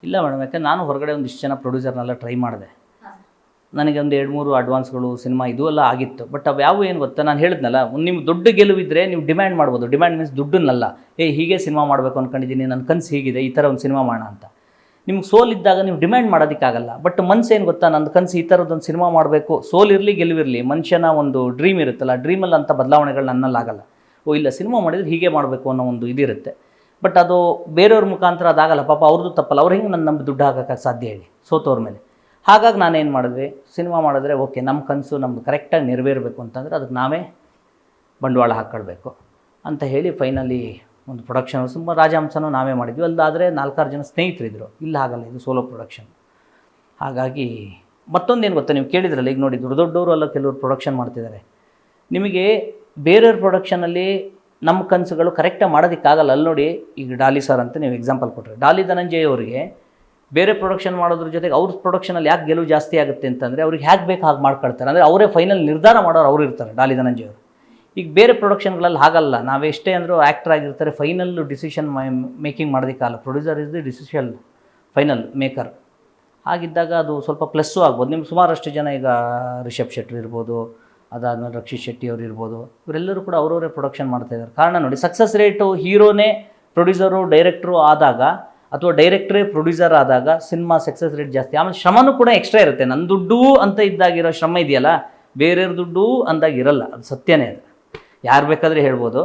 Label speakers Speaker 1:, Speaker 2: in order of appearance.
Speaker 1: ಇಲ್ಲ ಮೇಡಮ್, ಯಾಕಂದ್ರೆ ನಾನು ಹೊರಗಡೆ ಒಂದಿಷ್ಟು ಜನ ಪ್ರೊಡ್ಯೂಸರ್ನೆಲ್ಲ ಟ್ರೈ ಮಾಡಿದೆ. ನನಗೆ ಒಂದು 2-3 ಅಡ್ವಾನ್ಸ್ಗಳು ಸಿನಿಮಾ ಇದು ಎಲ್ಲ ಆಗಿತ್ತು. ಬಟ್ ಅವು ಯಾವ ಏನು ಗೊತ್ತಾ, ನಾನು ಹೇಳಿದ್ನಲ್ಲ, ನಿಮ್ಮ ದೊಡ್ಡ ಗೆಲುವಿದ್ರೆ ನೀವು ಡಿಮ್ಯಾಂಡ್ ಮಾಡ್ಬೋದು. ಡಿಮ್ಯಾಂಡ್ ಮೀನ್ಸ್ ದುಡ್ಡನ್ನಲ್ಲ, ಹೀಗೆ ಸಿನಿಮಾ ಮಾಡಬೇಕು ಅಂದ್ಕೊಂಡಿದ್ದೀನಿ, ನನ್ನ ಕನಸು ಹೀಗಿದೆ, ಈ ಥರ ಒಂದು ಸಿನಿಮಾ ಮಾಡೋಣ ಅಂತ. ನಿಮ್ಗೆ ಸೋಲಿದ್ದಾಗ ನೀವು ಡಿಮ್ಯಾಂಡ್ ಮಾಡೋದಕ್ಕಾಗಲ್ಲ. ಬಟ್ ಮನ್ಸು ಏನು ಗೊತ್ತಾ, ನನ್ನ ಕನಸು ಈ ಥರದ್ದೊಂದು ಸಿನಿಮಾ ಮಾಡಬೇಕು, ಸೋಲಿರಲಿ ಗೆಲುವಿರಲಿ, ಮನುಷ್ಯನ ಒಂದು ಡ್ರೀಮ್ ಇರುತ್ತಲ್ಲ, ಡ್ರೀಮಲ್ಲಿ ಅಂಥ ಬದಲಾವಣೆಗಳು ನನ್ನಲ್ಲಾಗಲ್ಲ. ಇಲ್ಲ ಸಿನಿಮಾ ಮಾಡಿದರೆ ಹೀಗೆ ಮಾಡಬೇಕು ಅನ್ನೋ ಒಂದು ಇದಿರುತ್ತೆ. ಬಟ್ ಅದು ಬೇರೆಯವ್ರ ಮುಖಾಂತರ ಅದಾಗಲ್ಲ. ಪಾಪ ಅವ್ರದ್ದು ತಪ್ಪಲ್ಲ, ಅವ್ರು ಹೆಂಗೆ ನನ್ನ ದುಡ್ಡು ಹಾಕೋಕ್ಕೆ ಸಾಧ್ಯ ಹೇಳಿ ಸೋತವ್ರ ಮೇಲೆ. ಹಾಗಾಗಿ ನಾನೇನು ಮಾಡಿದ್ವಿ, ಸಿನಿಮಾ ಮಾಡಿದ್ರೆ ಓಕೆ, ನಮ್ಮ ಕನಸು ನಮ್ದು ಕರೆಕ್ಟಾಗಿ ನೆರವೇರಬೇಕು ಅಂತಂದರೆ ಅದಕ್ಕೆ ನಾವೇ ಬಂಡವಾಳ ಹಾಕ್ಕೊಳ್ಬೇಕು ಅಂತ ಹೇಳಿ ಫೈನಲಿ ಒಂದು ಪ್ರೊಡಕ್ಷನ್ ತುಂಬ ರಾಜಹಂಸನೂ ನಾವೇ ಮಾಡಿದ್ವಿ. ಅಲ್ಲಾದರೆ 4-6 ಜನ ಸ್ನೇಹಿತರಿದ್ದರು. ಇಲ್ಲ ಹಾಗಲ್ಲ, ಇದು ಸೋಲೋ ಪ್ರೊಡಕ್ಷನ್. ಹಾಗಾಗಿ ಮತ್ತೊಂದೇನು ಗೊತ್ತಾ, ನೀವು ಕೇಳಿದ್ರಲ್ಲ, ಈಗ ನೋಡಿ ದೊಡ್ಡವರು ಅಲ್ಲ ಕೆಲವರು ಪ್ರೊಡಕ್ಷನ್ ಮಾಡ್ತಿದ್ದಾರೆ. ನಿಮಗೆ ಬೇರೆಯವ್ರ ಪ್ರೊಡಕ್ಷನಲ್ಲಿ ನಮ್ಮ ಕನಸುಗಳು ಕರೆಕ್ಟಾಗಿ ಮಾಡೋದಕ್ಕಾಗಲ್ಲ. ಅಲ್ಲಿ ನೋಡಿ, ಈಗ ಡಾಲಿ ಸರ್ ಅಂತ ನೀವು ಎಕ್ಸಾಂಪಲ್ ಕೊಟ್ಟರೆ, ಡಾಲಿ ಧನಂಜಯ್ ಅವರಿಗೆ ಬೇರೆ ಪ್ರೊಡಕ್ಷನ್ ಮಾಡೋದ್ರ ಜೊತೆಗೆ ಅವ್ರ ಪ್ರೊಡಕ್ಷನಲ್ಲಿ ಯಾಕೆ ಗೆಲುವು ಜಾಸ್ತಿ ಆಗುತ್ತೆ ಅಂತಂದರೆ, ಅವ್ರಿಗೆ ಹೇಗೆ ಬೇಕು ಹಾಗೆ ಮಾಡ್ಕೊಳ್ತಾರೆ. ಅಂದರೆ ಅವರೇ ಫೈನಲ್ ನಿರ್ಧಾರ ಮಾಡೋರು ಅವರು ಇರ್ತಾರೆ, ಡಾಲಿ ಧನಂಜಯ್ ಅವರು. ಈಗ ಬೇರೆ ಪ್ರೊಡಕ್ಷನ್ಗಳಲ್ಲಿ ಹಾಗಲ್ಲ, ನಾವೆಷ್ಟೇ ಅಂದರೂ ಆ್ಯಕ್ಟರ್ ಆಗಿರ್ತಾರೆ, ಫೈನಲ್ ಡಿಸಿಷನ್ ಮೇಕಿಂಗ್ ಮಾಡೋದಕ್ಕಾಗಲ್ಲ. Producer is the decision final maker. ಹಾಗಿದ್ದಾಗ ಅದು ಸ್ವಲ್ಪ ಪ್ಲಸ್ಸು ಆಗ್ಬೋದು. ನಿಮ್ಗೆ ಸುಮಾರಷ್ಟು ಜನ, ಈಗ ರಿಷಬ್ ಶೆಟ್ಟಿ ಇರ್ಬೋದು, ಅದಾದಮೇಲೆ ರಕ್ಷಿತ್ ಶೆಟ್ಟಿ ಅವರು ಇರ್ಬೋದು, ಇವರೆಲ್ಲರೂ ಕೂಡ ಅವರವರೇ ಪ್ರೊಡಕ್ಷನ್ ಮಾಡ್ತಾಯಿದ್ದಾರೆ. ಕಾರಣ ನೋಡಿ, ಸಕ್ಸಸ್ ರೇಟು ಹೀರೋನೇ ಪ್ರೊಡ್ಯೂಸರು ಡೈರೆಕ್ಟ್ರು ಆದಾಗ, ಅಥವಾ ಡೈರೆಕ್ಟ್ರೇ ಪ್ರೊಡ್ಯೂಸರ್ ಆದಾಗ ಸಿನಿಮಾ ಸಕ್ಸಸ್ ರೇಟ್ ಜಾಸ್ತಿ. ಆಮೇಲೆ ಶ್ರಮನೂ ಕೂಡ ಎಕ್ಸ್ಟ್ರಾ ಇರುತ್ತೆ. ನನ್ನ ದುಡ್ಡು ಅಂತ ಇದ್ದಾಗಿರೋ ಶ್ರಮ ಇದೆಯಲ್ಲ, ಬೇರೆಯವ್ರ ದುಡ್ಡು ಅಂದಾಗ ಇರಲ್ಲ. ಅದು ಸತ್ಯನೇ. ಅದು ಯಾರು ಬೇಕಾದರೆ ಹೇಳ್ಬೋದು.